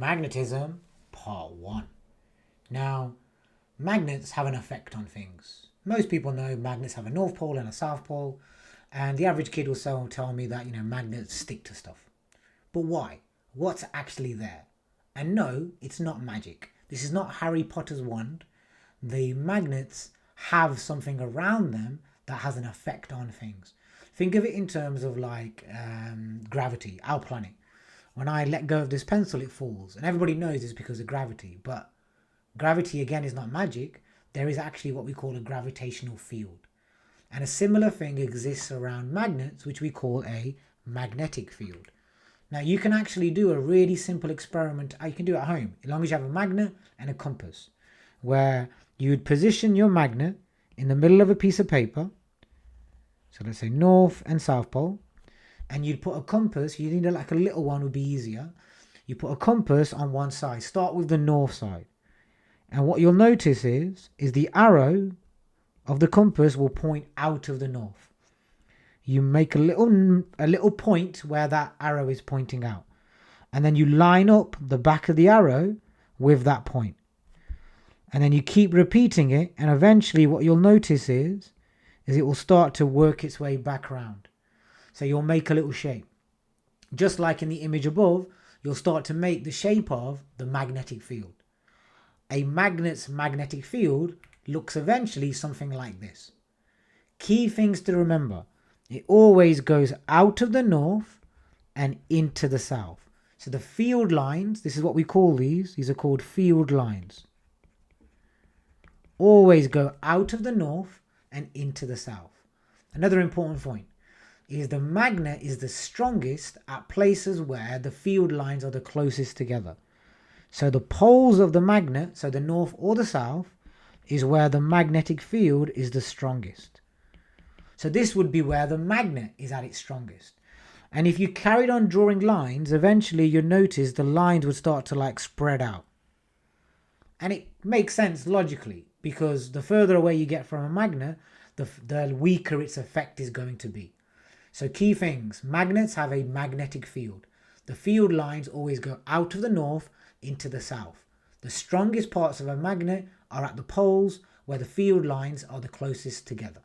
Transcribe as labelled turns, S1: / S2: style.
S1: Magnetism, Part 1. Now, magnets have an effect on things. Most people know magnets have a north pole and a south pole, and the average kid will tell me that, magnets stick to stuff. But why? What's actually there? And no, it's not magic. This is not Harry Potter's wand. The magnets have something around them that has an effect on things. Think of it in terms of like gravity, our planet. When I let go of this pencil, it falls. And everybody knows it's because of gravity. But gravity, again, is not magic. There is actually what we call a gravitational field. And a similar thing exists around magnets, which we call a magnetic field. Now, you can actually do a really simple experiment. You can do it at home, as long as you have a magnet and a compass, where you would position your magnet in the middle of a piece of paper. So let's say north and south pole. And you'd put a compass, you need like a little one would be easier. You put a compass on one side, start with the north side. And what you'll notice is the arrow of the compass will point out of the north. You make a little point where that arrow is pointing out. And then you line up the back of the arrow with that point. And then you keep repeating it, and eventually what you'll notice is it will start to work its way back around. So you'll make a little shape. Just like in the image above, you'll start to make the shape of the magnetic field. A magnet's magnetic field looks eventually something like this. Key things to remember. It always goes out of the north and into the south. So the field lines, this is what we call these are called field lines. Always go out of the north and into the south. Another important point is the magnet is the strongest at places where the field lines are the closest together. So the poles of the magnet, so the north or the south, is where the magnetic field is the strongest. So this would be where the magnet is at its strongest. And if you carried on drawing lines, eventually you'd notice the lines would start to like spread out. And it makes sense logically, because the further away you get from a magnet, the weaker its effect is going to be. So key things, magnets have a magnetic field. The field lines always go out of the north into the south. The strongest parts of a magnet are at the poles where the field lines are the closest together.